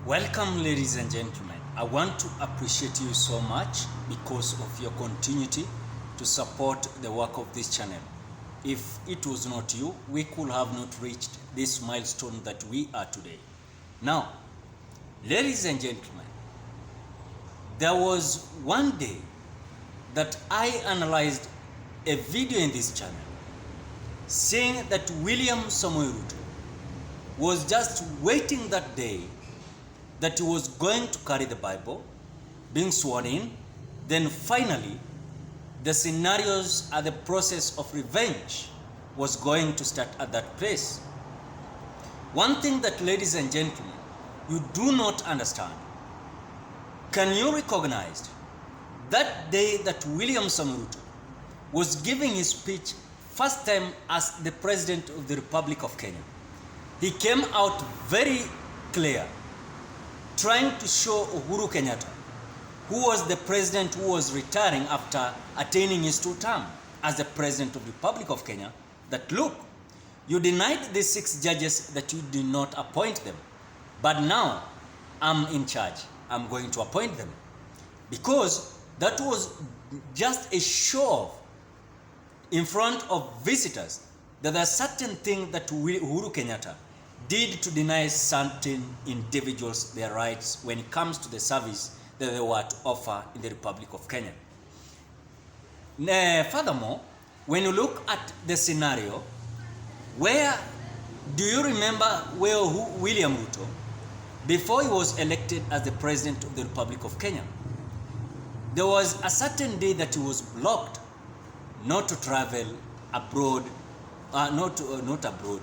Welcome, ladies and gentlemen. I want to appreciate you so much because of your continuity to support the work of this channel. If it was not you, we could have not reached this milestone that we are today. Now, ladies and gentlemen, there was one day that I analyzed a video in this channel saying that William Samoei Ruto was just waiting that day that he was going to carry the Bible, being sworn in, then finally the scenarios and the process of revenge was going to start at that place. One thing that, ladies and gentlemen, you do not understand, can you recognize that day that William Samoei Ruto was giving his speech first time as the President of the Republic of Kenya, he came out very clear, trying to show Uhuru Kenyatta, who was the president who was retiring after attaining his 2 terms as the President of the Republic of Kenya, that look, you denied the 6 judges that you did not appoint them, but now I'm in charge. I'm going to appoint them. Because that was just a show in front of visitors that there are certain things that Uhuru Kenyatta did to deny certain individuals their rights when it comes to the service that they were to offer in the Republic of Kenya. Furthermore, when you look at the scenario, do you remember where William Ruto, before he was elected as the President of the Republic of Kenya, there was a certain day that he was blocked not to travel abroad, not abroad,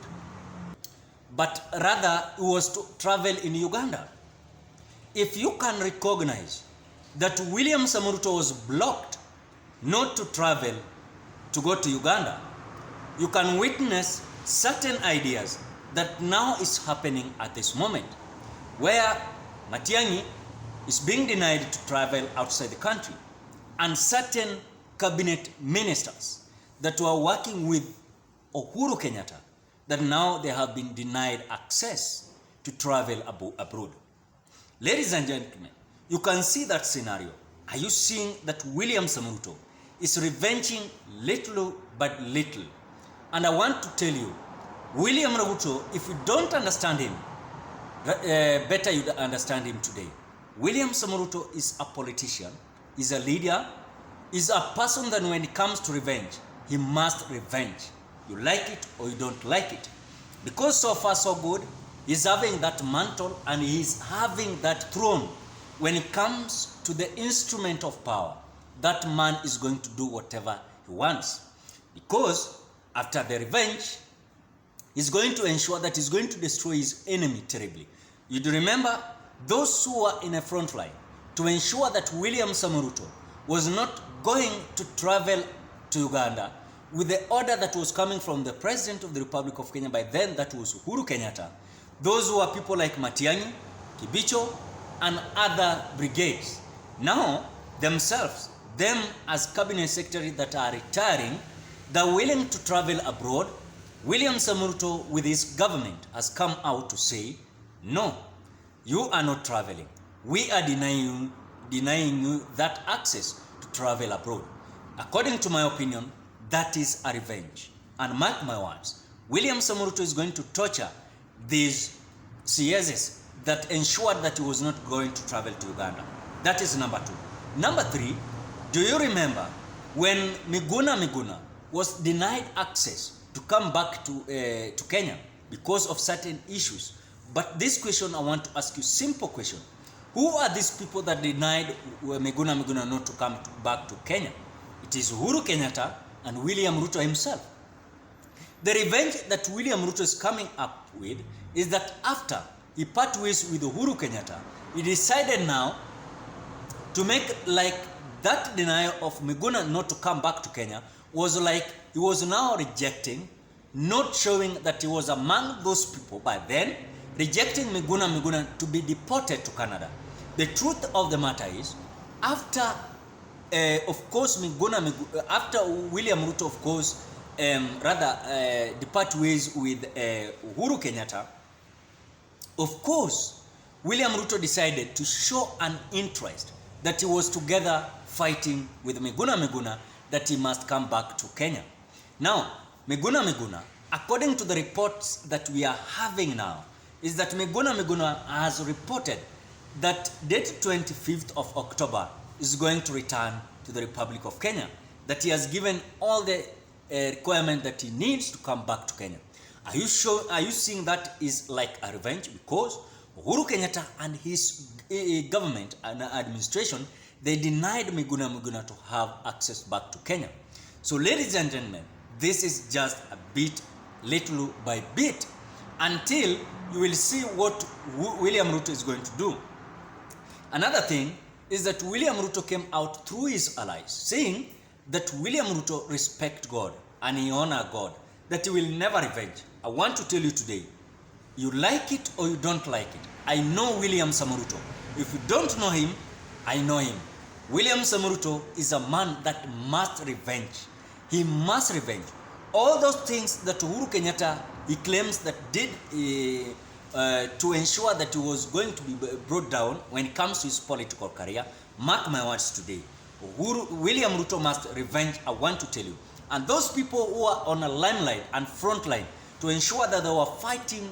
but rather it was to travel in Uganda. If you can recognize that William Samoei Ruto was blocked not to travel to go to Uganda, you can witness certain ideas that now is happening at this moment, where Matiang'i is being denied to travel outside the country, and certain cabinet ministers that were working with Uhuru Kenyatta, that now they have been denied access to travel abroad. Ladies and gentlemen, you can see that scenario. Are you seeing that William Samoei Ruto is revenging little but little? And I want to tell you, William Ruto, if you don't understand him, better you understand him today. William Samoei Ruto is a politician, is a leader, is a person that when it comes to revenge, he must revenge. You like it or you don't like it. Because so far so good, he's having that mantle and he's having that throne. When it comes to the instrument of power, that man is going to do whatever he wants. Because after the revenge, he's going to ensure that he's going to destroy his enemy terribly. You do remember those who were in a front line to ensure that William Samoei Ruto was not going to travel to Uganda with the order that was coming from the President of the Republic of Kenya, by then that was Uhuru Kenyatta. Those were people like Matiang'i, Kibicho, and other brigades. Now, themselves, them as cabinet secretary that are retiring, they're willing to travel abroad. William Samoei Ruto with his government has come out to say, no, you are not traveling. We are denying you that access to travel abroad. According to my opinion, that is a revenge. And mark my words, William Samoei Ruto is going to torture these CSs that ensured that he was not going to travel to Uganda. That is number 2. Number 3, do you remember when Miguna was denied access to come back to Kenya because of certain issues? But this question I want to ask you, simple question. Who are these people that denied Miguna not to come back to Kenya? It is Uhuru Kenyatta and William Ruto himself. The revenge that William Ruto is coming up with is that after he part ways with Uhuru Kenyatta, he decided now to make like that denial of Miguna not to come back to Kenya was like he was now rejecting, not showing that he was among those people by then, rejecting Miguna to be deported to Canada. The truth of the matter is, after of course after William Ruto, of course, depart ways with Uhuru Kenyatta, of course, William Ruto decided to show an interest that he was together fighting with Miguna, that he must come back to Kenya. Now, Miguna, according to the reports that we are having now, is that Miguna has reported that date 25th of October is going to return to the Republic of Kenya, that he has given all the requirement that he needs to come back to Kenya. Are you seeing that is like a revenge? Because Uhuru Kenyatta and his government and administration, they denied Miguna to have access back to Kenya. So ladies and gentlemen, this is just a bit, little by bit, until you will see what William Ruto is going to do. Another thing is that William Ruto came out through his allies saying that William Ruto respect God and he honor God, that he will never revenge. I want to tell you today, you like it or you don't like it, I know William Samoei. If you don't know him, I know him. William Samoei is a man that must revenge. He must revenge. All those things that Uhuru Kenyatta, he claims that did to ensure that he was going to be brought down when it comes to his political career, mark my words today, William Ruto must revenge, I want to tell you. And those people who are on a limelight and front line to ensure that they were fighting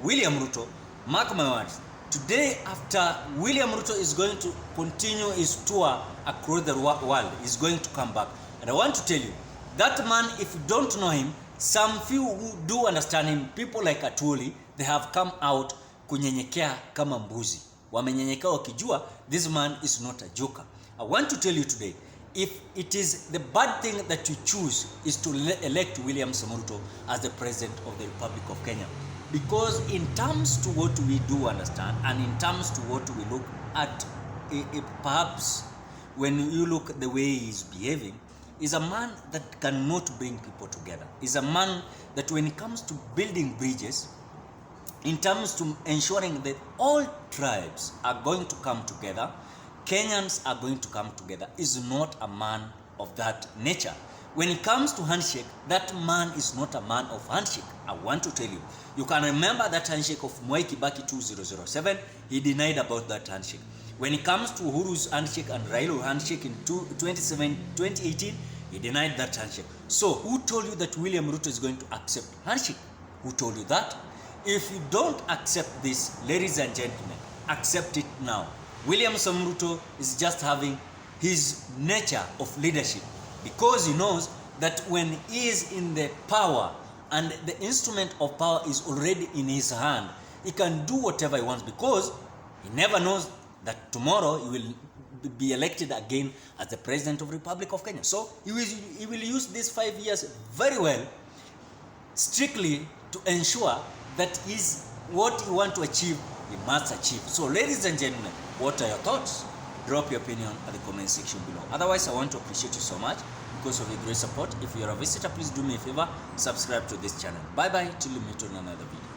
William Ruto, mark my words, today after William Ruto is going to continue his tour across the world, he's going to come back. And I want to tell you, that man, if you don't know him, some few who do understand him, people like Atuli, they have come out kunyenyekea kama mbuzi. Wamenyenyekea wakijua this man is not a joker. I want to tell you today, if it is the bad thing that you choose is to elect William Samoei as the president of the Republic of Kenya. Because in terms to what we do understand, and in terms to what we look at, perhaps when you look at the way he is behaving, is a man that cannot bring people together. Is a man that when it comes to building bridges, in terms to ensuring that all tribes are going to come together, Kenyans are going to come together, is not a man of that nature. When it comes to handshake, that man is not a man of handshake. I want to tell you. You can remember that handshake of Mwai Kibaki 2007. He denied about that handshake. When it comes to Uhuru's handshake and Raila's handshake in 2018, he denied that handshake. So who told you that William Ruto is going to accept handshake? Who told you that? If you don't accept this, ladies and gentlemen, accept it now. William Samoei is just having his nature of leadership, because he knows that when he is in the power and the instrument of power is already in his hand, he can do whatever he wants, because he never knows that tomorrow he will be elected again as the president of the Republic of Kenya. So he will use these 5 years very well, strictly to ensure that is what you want to achieve, you must achieve. So ladies and gentlemen, what are your thoughts? Drop your opinion at the comment section below. Otherwise, I want to appreciate you so much because of your great support. If you are a visitor, please do me a favor, subscribe to this channel. Bye bye till we meet on another video.